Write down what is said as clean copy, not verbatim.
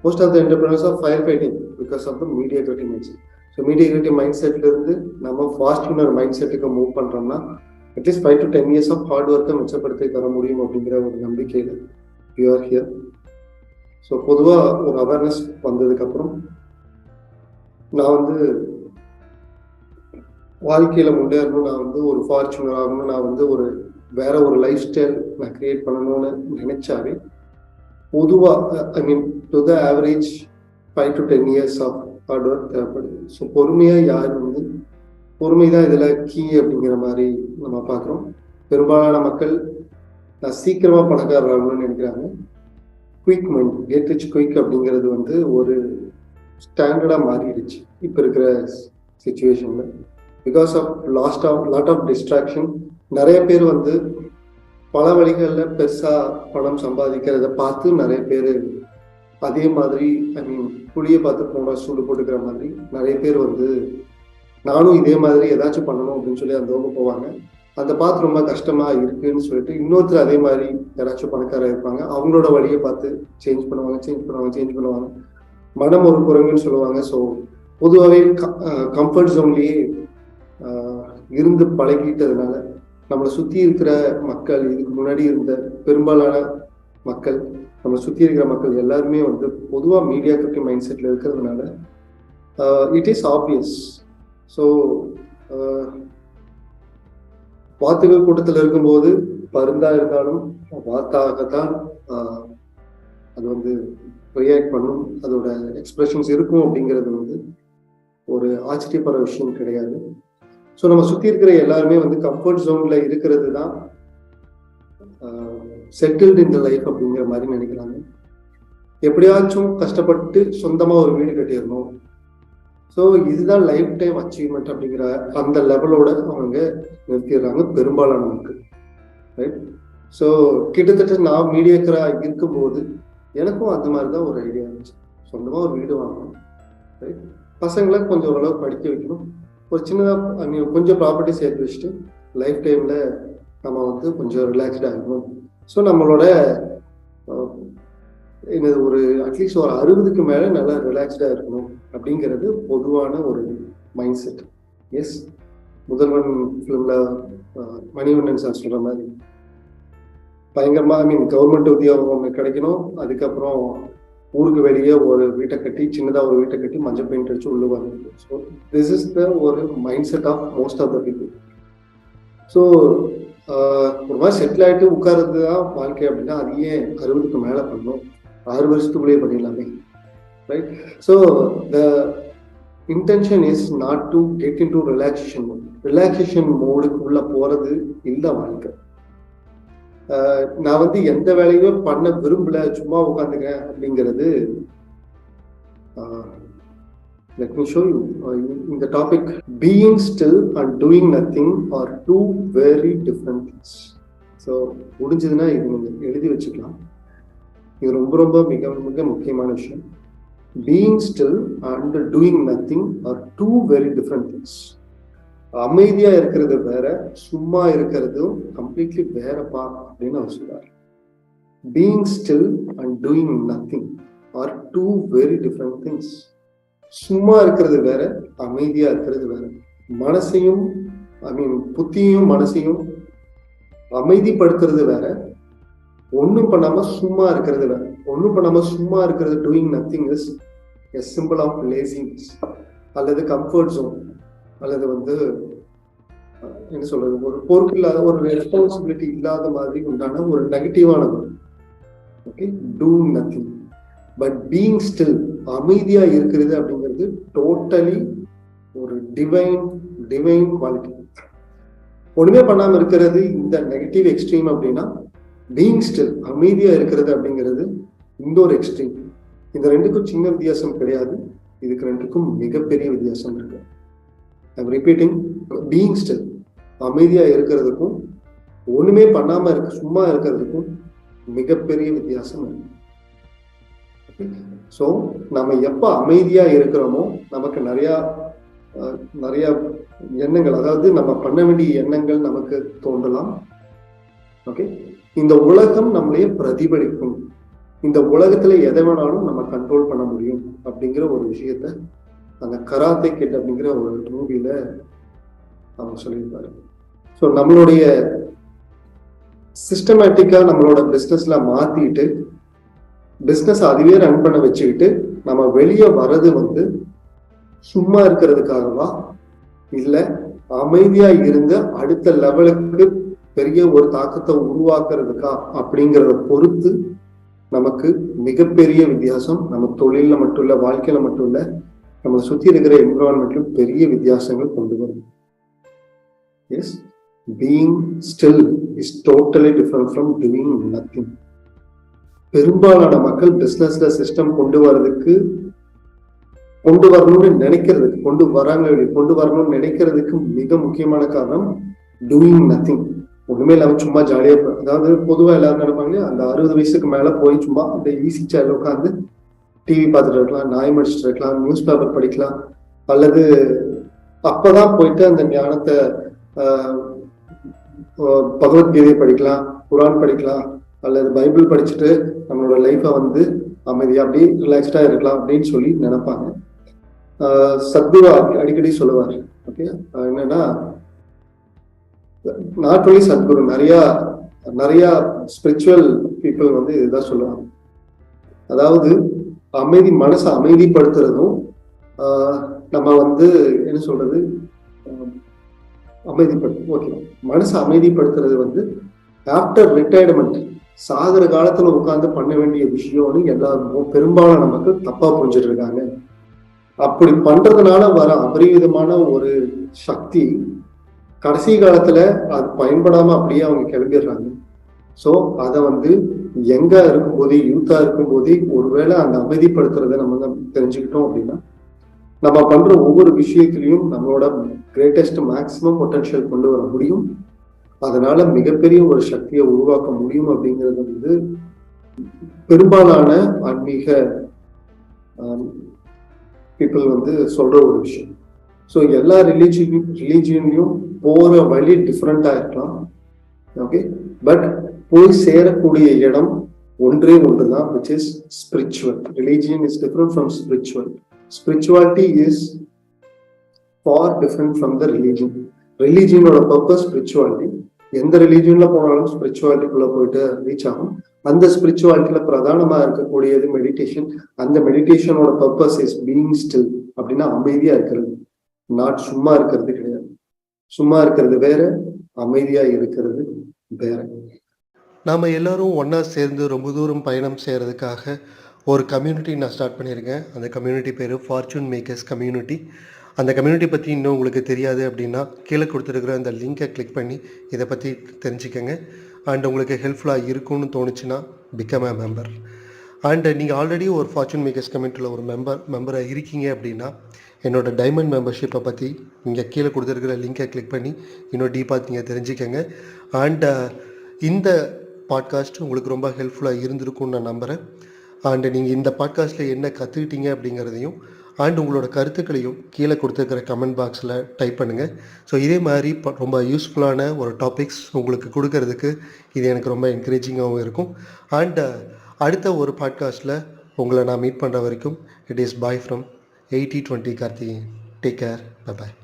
most of the entrepreneurs are firefighting because of the mediocrity mindset. So mediocrity mindsetல இருந்து நம்ம fast mind move பண்றோம்னா at least 5 to 10 years of hard ஒர்க்கை மிச்சப்படுத்தி தர முடியும் அப்படிங்கிற ஒரு நம்பிக்கையில் யூ ஆர் ஹியர். ஸோ பொதுவாக ஒரு அவேர்னஸ் வந்ததுக்கப்புறம் நான் வந்து வாழ்க்கையில் முன்னேறணும், நான் வந்து ஒரு ஃபார்ச்சுனர் ஆகணும், நான் வந்து ஒரு வேற ஒரு லைஃப் ஸ்டைல் நான் கிரியேட் பண்ணணும்னு நினைச்சாவே பொதுவாக I mean to the average 5 to 10 years of hard work தேவைப்படுது. ஸோ பொறுமையாக யார் வந்து பொறுமை தான் இதில் கீ அப்படிங்கிற மாதிரி நம்ம பார்க்குறோம். பெரும்பாலான மக்கள் நான் சீக்கிரமாக பணக்காரர்கள்னு நினைக்கிறாங்க. Quick mind, get rich quick அப்படிங்கிறது வந்து ஒரு ஸ்டாண்டர்டாக மாறிடுச்சு இப்போ இருக்கிற சிச்சுவேஷனில். Because of lot of distraction. நிறைய பேர் வந்து பல வழிகளில் பெருசாக பணம் சம்பாதிக்கிறத பார்த்து நிறைய பேர் அதே மாதிரி ஐ மீன் புளியை பார்த்து போனால் சூடு போட்டுக்கிற மாதிரி நிறைய பேர் வந்து நானும் இதே மாதிரி ஏதாச்சும் பண்ணணும் அப்படின்னு சொல்லி அந்த பக்கம் போவாங்க. அதை பார்த்து ரொம்ப கஷ்டமா இருக்குன்னு சொல்லிட்டு இன்னொருத்தர் அதே மாதிரி யாராச்சும் பணக்காரர் இருப்பாங்க, அவங்களோட வழியை பார்த்து சேஞ்ச் பண்ணுவாங்க. மனம் ஒரு குரங்குன்னு சொல்லுவாங்க. ஸோ பொதுவாகவே கம்ஃபர்ட் ஜோன்லேயே இருந்து பழகிட்டதுனால நம்மளை சுற்றி இருக்கிற மக்கள், இதுக்கு முன்னாடி இருந்த பெரும்பாலான மக்கள், நம்மளை சுற்றி இருக்கிற மக்கள் எல்லாருமே வந்து பொதுவாக மீடியாக்ரிட்டி மைண்ட் செட்டில் இருக்கிறதுனால இட் இஸ் ஆப்வியஸ். ஸோ வாத்துகள் கூட்டத்தில் இருக்கும்போது பருந்தா இருந்தாலும் வாத்தாகத்தான் அது வந்து ரியாக்ட் பண்ணும், அதோட எக்ஸ்பிரஷன்ஸ் இருக்கும் அப்படிங்கிறது வந்து ஒரு ஆச்சரியப்படுற விஷயம் கிடையாது. ஸோ நம்ம சுற்றி இருக்கிற எல்லாருமே வந்து கம்ஃபர்ட் ஜோன்ல இருக்கிறது தான் செட்டில்டு இன் த லைஃப் அப்படிங்கிற மாதிரி நினைக்கிறாங்க. எப்படியாச்சும் கஷ்டப்பட்டு சொந்தமாக ஒரு வீடு கட்டிடணும், ஸோ இதுதான் லைஃப் டைம் அச்சீவ்மெண்ட் அப்படிங்கிற அந்த லெவலோட அவங்க நிறுத்திடுறாங்க பெரும்பாலான மக்கள், ரைட்? ஸோ கிட்டத்தட்ட நான் மீடியாக்கராக இருக்கும்போது எனக்கும் அந்த மாதிரி தான் ஒரு ஐடியா இருந்துச்சு. சொந்தமாக ஒரு வீடு வாங்கணும், ரைட்? பசங்களை கொஞ்சம் ஓரளவு படிக்க வைக்கணும், ஒரு சின்னதாக கொஞ்சம் ப்ராப்பர்ட்டி சேர்த்து வச்சுட்டு லைஃப் டைமில் நம்ம வந்து கொஞ்சம் ரிலாக்ஸ்டாக இருக்கணும். ஸோ நம்மளோட ஒரு அட்லீஸ்ட் ஒரு 60க்கு மேலே நல்லா ரிலாக்ஸ்டாக இருக்கணும் அப்படிங்கிறது பொதுவான ஒரு மைண்ட் செட். எஸ், முதல்வன் ஃபிலிமில் மணிவண்ணன் சார் சொல்கிற மாதிரி பயங்கரமாக ஐ மீன் கவர்மெண்ட் உத்தியோகம் கிடைக்கணும், அதுக்கப்புறம் ஊருக்கு வெளியே ஒரு வீட்டை கட்டி சின்னதாக ஒரு வீட்டை கட்டி மஞ்சள் பெயிண்ட் அடிச்சு உள்ளுவாங்க. ஸோ திஸ் இஸ் த ஒரு mindset of most of the people. So ஒரு மாதிரி செட்டில் ஆகிட்டு உட்கார்றது தான் வாழ்க்கை அப்படின்னா அது ஏன் 60க்கு மேலே பண்ணணும், 6 வருஷத்துக்குள்ளேயே பண்ணிடலாமே, right? So the intention is not to get into relaxation mode. Relaxation மோடுக்குள்ள போறது இல்லை வாழ்க்கை. நான் வந்து எந்த வேலையுமே பண்ண விரும்பல, சும்மா உட்காந்துக்கிறேன் அப்படிங்கிறது. Let me show you in the topic, being still and doing nothing are two very different things. So முடிஞ்சதுன்னா இது நீங்கள் எழுதி வச்சுக்கலாம், இது ரொம்ப ரொம்ப மிக மிக முக்கியமான விஷயம். Being still and doing nothing are two very different things. அமைதியா இருக்கிறது வேற, சும்மா இருக்கிறதும் கம்ப்ளீட்லி வேறப்பா அப்படின்னு அவர் சொல்றாரு. Being still and doing nothing are two very different things. சும்மா இருக்கிறது வேற, அமைதியா இருக்கிறது வேற. மனசையும் ஐ மீன் புத்தியும் மனசையும் அமைதிப்படுத்துறது வேற, ஒன்றும் பண்ணாம சும்மா இருக்கிறது வேற. ஒன்றும் பண்ணாம சும்மா இருக்கிறது doing nothing is a simple of laziness அல்லது கம்ஃபர்ட் ஜோன், அல்லது வந்து என்ன சொல்றது, ஒரு பொறுப்பு இல்லாத, ஒரு ரெஸ்பான்சிபிலிட்டி இல்லாத மாதிரி உண்டான ஒரு நெகட்டிவானது. Okay, doing nothing. But being still, அமைதியா இருக்கிறது அப்படிங்கிறது டோட்டலி ஒரு டிவைன் குவாலிட்டி. ஒண்ணுமே பண்ணாம இருக்கிறது இந்த நெகட்டிவ் எக்ஸ்ட்ரீம் அப்படின்னா, பீயிங் ஸ்டில் அமைதியா இருக்கிறது அப்படிங்கிறது இன்னொரு எக்ஸ்ட்ரீம். இந்த ரெண்டுக்கும் சின்ன வித்தியாசம் கிடையாது, இதுக்கு ரெண்டுக்கும் மிகப்பெரிய வித்தியாசம் இருக்கு. ஐம் ரிப்பீட்டிங், பீயிங் ஸ்டில் அமைதியா இருக்கிறதுக்கும் ஒண்ணுமே பண்ணாம சும்மா இருக்கிறதுக்கும் மிகப்பெரிய வித்தியாசம் இருக்கு. ஸோ நம்ம எப்ப அமைதியா இருக்கிறோமோ நமக்கு நிறைய எண்ணங்கள், அதாவது நம்ம பண்ண வேண்டிய எண்ணங்கள் நமக்கு தோன்றலாம். ஓகே, இந்த உலகம் நம்மளையே பிரதிபலிக்கும். இந்த உலகத்துல எதை வேணாலும் நம்ம கண்ட்ரோல் பண்ண முடியும் அப்படிங்கிற ஒரு விஷயத்த அந்த கராத்தே கிட் அப்படிங்கிற ஒரு மூவில அவங்க சொல்லியிருப்பாரு. ஸோ நம்மளுடைய சிஸ்டமேட்டிக்கா நம்மளோட பிஸ்னஸ்ல மாத்திட்டு பிஸ்னஸ் அதுவே ரன் பண்ண வச்சுக்கிட்டு நம்ம வெளியே வர்றது வந்து சும்மா இருக்கிறதுக்காகவா இல்ல அமைதியா இருந்த அடுத்த லெவலுக்கு பெரிய ஒரு தாக்கத்தை உருவாக்குறதுக்கா அப்படிங்கிறத பொறுத்து நமக்கு மிகப்பெரிய வித்தியாசம் நம்ம தொழில மட்டும் இல்ல, வாழ்க்கையில மட்டும் இல்ல, நம்ம சுத்தி இருக்கிற என்விரான்மெண்ட்லும் பெரிய வித்தியாசங்கள் கொண்டு வரும். Yes, being still is totally different from doing nothing. பெரும்பாலான மக்கள் பிசினஸ்ல சிஸ்டம் கொண்டு வரணும்னு நினைக்கிறதுக்கு கொண்டு வரணும்னு நினைக்கிறதுக்கு மிக முக்கியமான காரணம் டூயிங் நத்திங். ஒண்ணுமே இல்லாம சும்மா ஜாலியா, அதாவது பொதுவா எல்லாரும் நினைப்பாங்க அந்த 60 வயசுக்கு மேல போய் சும்மா அப்படியே ஈஸி சேர்ல உட்காந்து டிவி பார்த்துட்டு இருக்கலாம், நாய் மடிச்சுட்டு இருக்கலாம், நியூஸ் பேப்பர் படிக்கலாம், அல்லது அப்பதான் போயிட்டு அந்த ஞானத்தை பகவத்கீதையை படிக்கலாம், குரான் படிக்கலாம், அல்லது பைபிள் படிச்சுட்டு நம்மளோட லைஃபை வந்து அமைதியா அப்படியே ரிலாக்ஸ்டா இருக்கலாம் அப்படின்னு சொல்லி நினைப்பாங்க. சத்குரு அடிக்கடி சொல்லுவார். ஓகே, என்னன்னா நாட் ஒன்லி சத்குரு, நிறைய ஸ்பிரிச்சுவல் பீப்புள் வந்து இதுதான் சொல்லுவாங்க. அதாவது மனசை அமைதிப்படுத்துறதும் நம்ம வந்து என்ன சொல்றது மனசை அமைதிப்படுத்துறது வந்து ஆஃப்டர் ரிட்டையர்மெண்ட், சாகர காலத்துல உட்கார்ந்து பண்ண வேண்டிய விஷயம்னு எல்லாரும் பெரும்பாலான மக்கள் தப்பா புரிஞ்சுட்டு இருக்காங்க. அப்படி பண்றதுனால வர அபரிவிதமான ஒரு சக்தி கடைசி காலத்துல அது பயன்படாம அப்படியே அவங்க கிளம்பிடுறாங்க. ஸோ அதை வந்து யங்கா இருக்கும்போதே, யூத்தா இருக்கும்போதே ஒருவேளை அந்த அமைதிப்படுத்துறதை நம்ம தெரிஞ்சுக்கிட்டோம் அப்படின்னா நம்ம பண்ற ஒவ்வொரு விஷயத்திலையும் நம்மளோட கிரேட்டஸ்ட் மேக்சிமம் பொட்டன்ஷியல் கொண்டு வர முடியும். அதனால மிகப்பெரிய ஒரு சக்தியை உருவாக்க முடியும் அப்படிங்கிறது வந்து பெரும்பாலான ஆன்மீக பீப்புள் வந்து சொல்ற ஒரு விஷயம். ஸோ எல்லா ரிலீஜியன்லையும் போற வழி டிஃப்ரெண்டா இருக்கலாம். ஓகே, பட் போய் சேரக்கூடிய இடம் ஒன்றே ஒன்றுதான், which is spiritual. Religion is different from spiritual. Spirituality is far different from the religion. ரிலீஜியனோட பர்பஸ் ஸ்பிரிச்சுவாலிட்டி. எந்த ரிலீஜியன்ல போனாலும் ஸ்பிரிச்சுவாலிட்டிக்குள்ள போயிட்டு ரீச் ஆகும். அந்த ஸ்பிரிச்சுவாலிட்டியில பிரதானமா இருக்கக்கூடியது மெடிடேஷன். அந்த மெடிடேஷனோட பர்பஸ் இஸ் பீயிங் ஸ்டில், அப்படின்னா அமைதியா இருக்கிறது, நாட் சும்மா இருக்கிறது கிடையாது. சும்மா இருக்கிறது வேற, அமைதியா இருக்கிறது வேற. நாம் எல்லோரும் ஒன்றா சேர்ந்து ரொம்ப தூரம் பயணம் செய்கிறதுக்காக ஒரு கம்யூனிட்டி நான் ஸ்டார்ட் பண்ணியிருக்கேன். அந்த கம்யூனிட்டி பேர் ஃபார்ச்சூன் மேக்கர்ஸ் கம்யூனிட்டி. அந்த கம்யூனிட்டி பற்றி இன்னும் உங்களுக்கு தெரியாது அப்படின்னா கீழே கொடுத்துருக்குற அந்த லிங்கை கிளிக் பண்ணி இதை பற்றி தெரிஞ்சுக்கங்க. அண்ட் உங்களுக்கு ஹெல்ப்ஃபுல்லாக இருக்கும்னு தோணுச்சுன்னா பிகம் அ மெம்பர். அண்ட் நீங்கள் ஆல்ரெடி ஒரு ஃபார்ச்சூன் மேக்கர்ஸ் கம்யூனிட்டியில் ஒரு மெம்பராக இருக்கீங்க அப்படின்னா என்னோடய டைமண்ட் மெம்பர்ஷிப்பை பற்றி இங்கே கீழே கொடுத்துருக்கிற லிங்கை கிளிக் பண்ணி இன்னும் டீப்பாக நீங்கள் தெரிஞ்சுக்கங்க. அண்ட் இந்த பாட்காஸ்ட் உங்களுக்கு ரொம்ப ஹெல்ப்ஃபுல்லாக இருந்திருக்கும்னு நான் நம்புகிறேன். அண்டு நீங்கள் இந்த பாட்காஸ்ட்டில் என்ன கற்றுக்கிட்டீங்க அப்படிங்கிறதையும் அண்ட் உங்களோட கருத்துக்களையும் கீழே கொடுத்துருக்கிற கமெண்ட் பாக்ஸில் டைப் பண்ணுங்கள். ஸோ இதே மாதிரி ரொம்ப யூஸ்ஃபுல்லான ஒரு டாபிக்ஸ் உங்களுக்கு கொடுக்கறதுக்கு இது எனக்கு ரொம்ப என்கரேஜிங்காகவும் இருக்கும். அண்ட் அடுத்த ஒரு பாட்காஸ்ட்டில் உங்களை நான் மீட் பண்ணுற வரைக்கும் it is bye from 8020 Karthikeyan. Take care, bye bye.